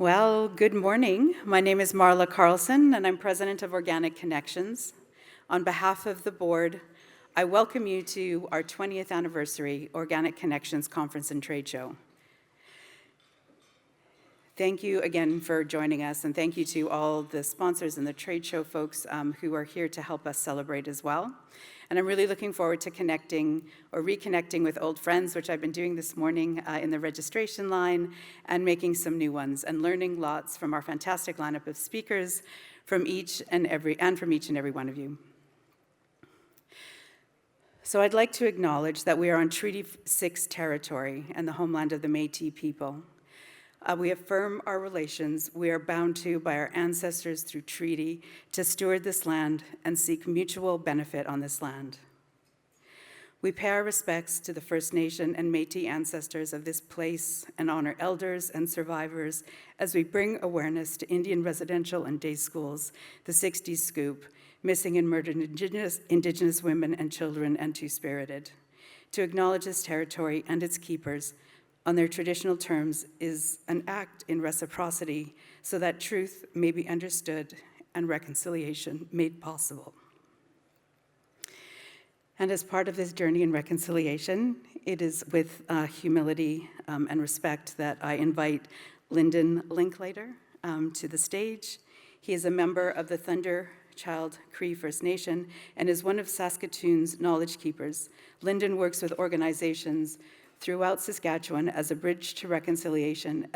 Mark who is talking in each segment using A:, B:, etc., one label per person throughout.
A: Well, good morning. My name is Marla Carlson, and I'm president of Organic Connections. On behalf of the board, I welcome you to our 20th anniversary Organic Connections Conference and Trade Show. Thank you again for joining us, and thank you to all the sponsors and the trade show folks who are here to help us celebrate as well. And I'm really looking forward to connecting or reconnecting with old friends, which I've been doing this morning in the registration line, and making some new ones, and learning lots from our fantastic lineup of speakers from each and every one of you. So I'd like to acknowledge that we are on Treaty 6 territory and the homeland of the Métis people. We affirm our relations we are bound to by our ancestors through treaty to steward this land and seek mutual benefit on this land. We pay our respects to the First Nation and Métis ancestors of this place and honor elders and survivors as we bring awareness to Indian residential and day schools, the 60s scoop, missing and murdered Indigenous women and children, and Two-Spirited. To acknowledge this territory and its keepers on their traditional terms is an act in reciprocity so that truth may be understood and reconciliation made possible. And as part of this journey in reconciliation, it is with humility and respect that I invite Lyndon Linklater to the stage. He is a member of the Thunder Child Cree First Nation and is one of Saskatoon's knowledge keepers. Lyndon works with organizations throughout Saskatchewan as a bridge to reconciliation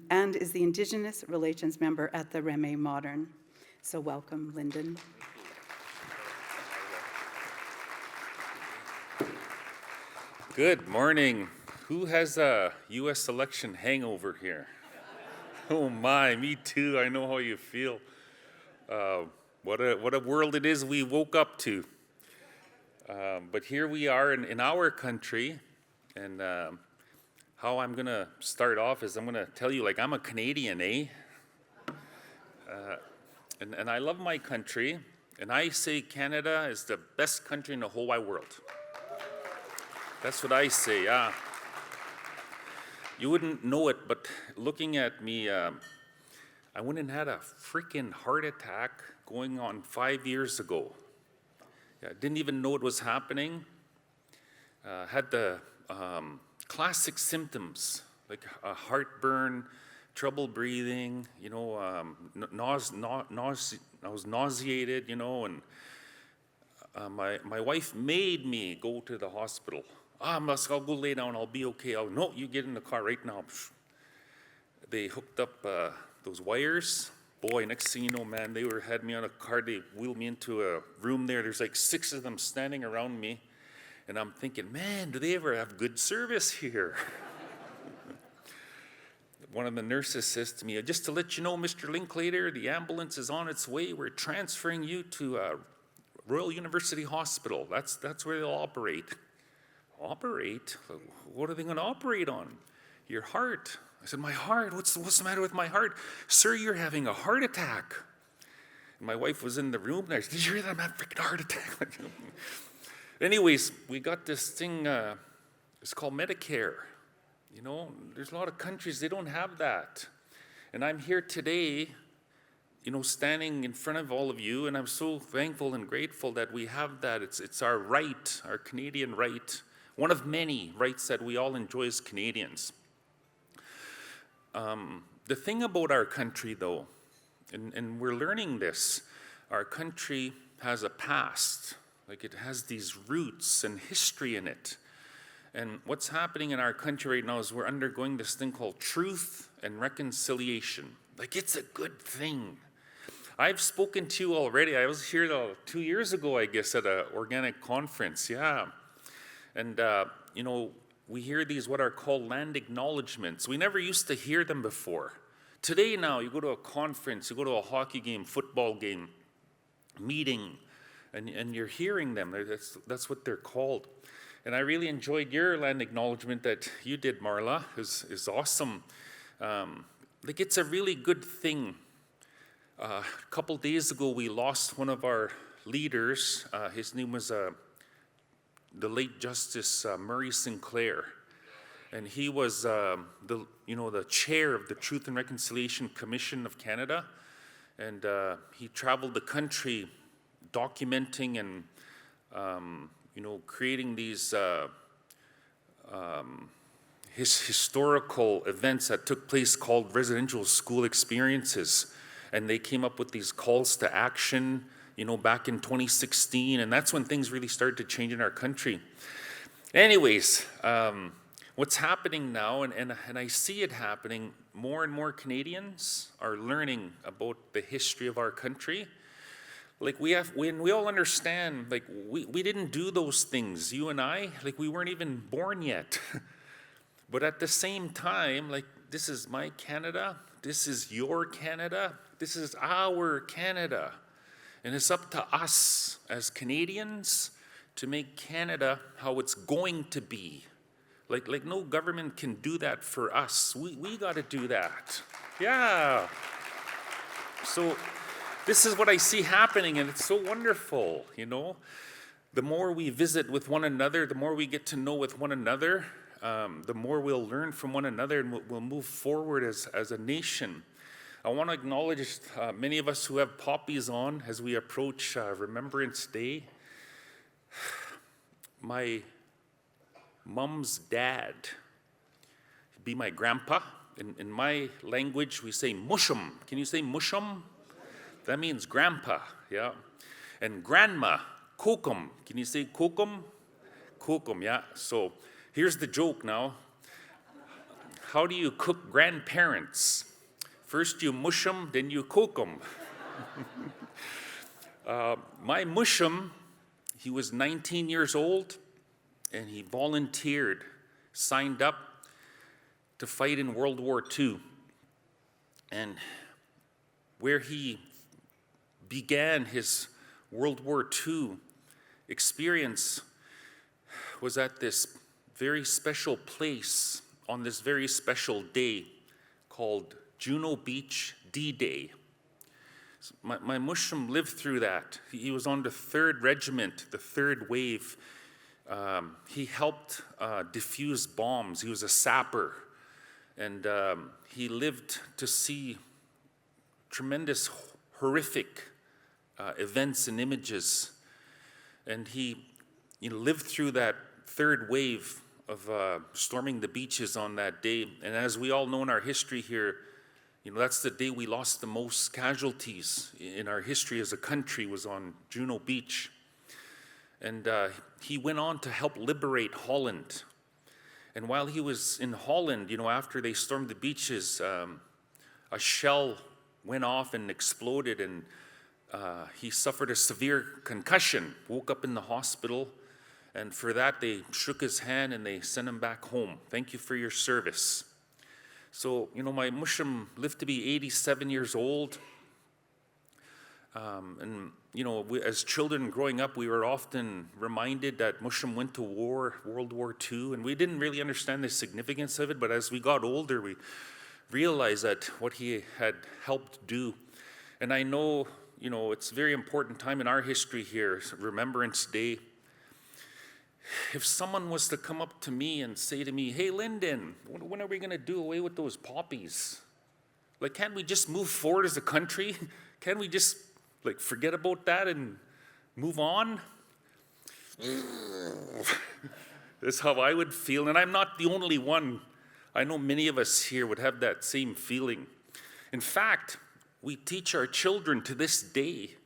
A: and is the Indigenous Relations member at the Reme Modern. So welcome, Lyndon.
B: Good morning. Who has a U.S. election hangover here? Oh my, me too. I know how you feel. What a world it is we woke up to. But here we are in our country. And how I'm going to start off is I'm going to tell you, like, I'm a Canadian, eh? And I love my country, and I say Canada is the best country in the whole wide world. That's what I say, yeah. You wouldn't know it, but looking at me, I went and had a freaking heart attack going on 5 years ago. Yeah, didn't even know it was happening. Had the classic symptoms like heartburn, trouble breathing, I was nauseated, and my wife made me go to the hospital. I'll go lay down, I'll be okay. No, you get in the car right now. They hooked up those wires. Boy, next thing you know, man, they had me on a car. They wheeled me into a room there. There's like 6 of them standing around me. And I'm thinking, man, do they ever have good service here? One of the nurses says to me, just to let you know, Mr. Linklater, the ambulance is on its way. We're transferring you to Royal University Hospital. That's where they'll operate. Operate? What are they going to operate on? Your heart. I said, my heart? What's the matter with my heart? Sir, you're having a heart attack. And my wife was in the room. And I said, did you hear that? I'm having a freaking heart attack. Anyways, we got this thing, it's called Medicare. There's a lot of countries, they don't have that. And I'm here today, standing in front of all of you, and I'm so thankful and grateful that we have that. It's our right, our Canadian right, one of many rights that we all enjoy as Canadians. The thing about our country, though, and we're learning this, our country has a past. Like, it has these roots and history in it. And what's happening in our country right now is we're undergoing this thing called truth and reconciliation. Like, it's a good thing. I've spoken to you already. I was here 2 years ago, I guess, at an organic conference, yeah. And, we hear these what are called land acknowledgements. We never used to hear them before. Today now, you go to a conference, you go to a hockey game, football game, meeting, and you're hearing them. That's what they're called. And I really enjoyed your land acknowledgement that you did, Marla. Is awesome. Like, it's a really good thing. A couple days ago, we lost one of our leaders. His name was the late Justice Murray Sinclair. and he was the chair of the Truth and Reconciliation Commission of Canada, and he traveled the country documenting and creating these historical events that took place called residential school experiences. And they came up with these calls to action, back in 2016, and that's when things really started to change in our country. Anyways, what's happening now, and I see it happening, more and more Canadians are learning about the history of our country. Like we all understand, like we didn't do those things, you and I, like we weren't even born yet. But at the same time, like this is my Canada, this is your Canada, this is our Canada. And it's up to us as Canadians to make Canada how it's going to be. Like no government can do that for us. We got to do that. Yeah. So this is what I see happening, and it's so wonderful, The more we visit with one another, the more we get to know with one another, the more we'll learn from one another, and we'll move forward as a nation. I want to acknowledge many of us who have poppies on as we approach Remembrance Day. My mom's dad, he'd be my grandpa. In my language, we say mushum. Can you say mushum? That means grandpa, yeah. And grandma, kokum. Can you say kokum? Kokum, yeah. So here's the joke now. How do you cook grandparents? First you mush them, then you cook them. My mushum, he was 19 years old, and he volunteered, signed up to fight in World War II. And where he began his World War II experience was at this very special place on this very special day called Juno Beach D-Day. My mushroom lived through that. He was on the 3rd Regiment, the 3rd Wave. He helped defuse bombs. He was a sapper. And he lived to see tremendous, horrific events and images. And he lived through that 3rd wave of storming the beaches on that day. And as we all know in our history here, that's the day we lost the most casualties in our history as a country, was on Juno Beach. And he went on to help liberate Holland. And while he was in Holland, after they stormed the beaches, a shell went off and exploded, and he suffered a severe concussion, woke up in the hospital, and for that they shook his hand and they sent him back home. Thank you for your service. So, my mushroom lived to be 87 years old. As children growing up, we were often reminded that mushroom went to war, World War II, and we didn't really understand the significance of it, but as we got older, we realized that what he had helped do. And I know, it's a very important time in our history here, Remembrance Day. If someone was to come up to me and say to me, "Hey, Lyndon, when are we going to do away with those poppies? Can't we just move forward as a country? Can't we just, forget about that and move on?" That's how I would feel, and I'm not the only one. I know many of us here would have that same feeling. In fact, we teach our children to this day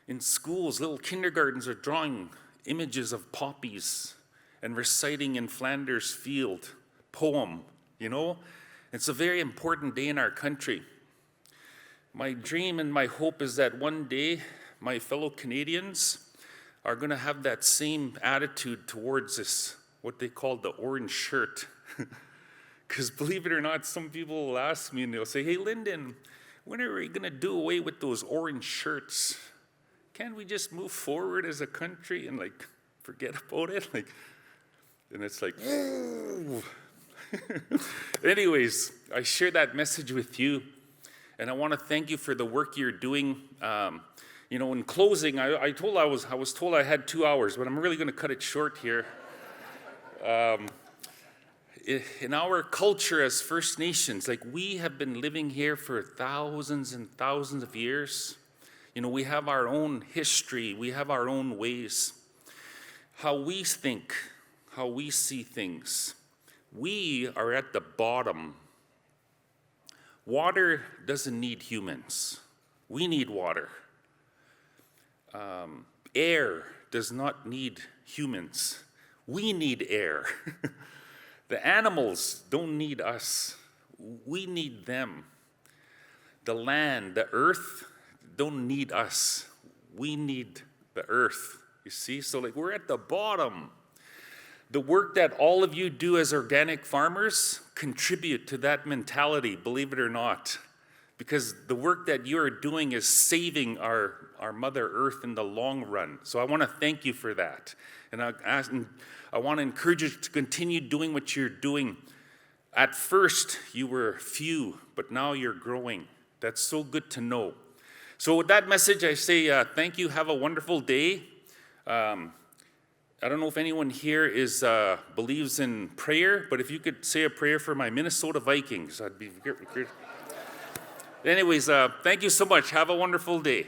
B: in schools. Little kindergartens are drawing images of poppies and reciting in Flanders Field poem, It's a very important day in our country. My dream and my hope is that one day my fellow Canadians are going to have that same attitude towards this, what they call the orange shirt. Because believe it or not, some people will ask me and they'll say, "Hey, Lyndon, when are we going to do away with those orange shirts? Can't we just move forward as a country and forget about it?" And it's Anyways, I share that message with you, and I want to thank you for the work you're doing. In closing, I was told I had 2 hours, but I'm really going to cut it short here. in our culture as First Nations, like we have been living here for thousands and thousands of years. You know, we have our own history, we have our own ways. How we think, how we see things. We are at the bottom. Water doesn't need humans. We need water. Air does not need humans. We need air. The animals don't need us. We need them. The land, the earth, don't need us. We need the earth. You see? So like we're at the bottom. The work that all of you do as organic farmers contribute to that mentality, believe it or not. Because the work that you're doing is saving our Mother Earth in the long run. So I want to thank you for that. And I want to encourage you to continue doing what you're doing. At first, you were few, but now you're growing. That's so good to know. So with that message, I say thank you. Have a wonderful day. I don't know if anyone here believes in prayer, but if you could say a prayer for my Minnesota Vikings, I'd be great. Anyways, thank you so much. Have a wonderful day.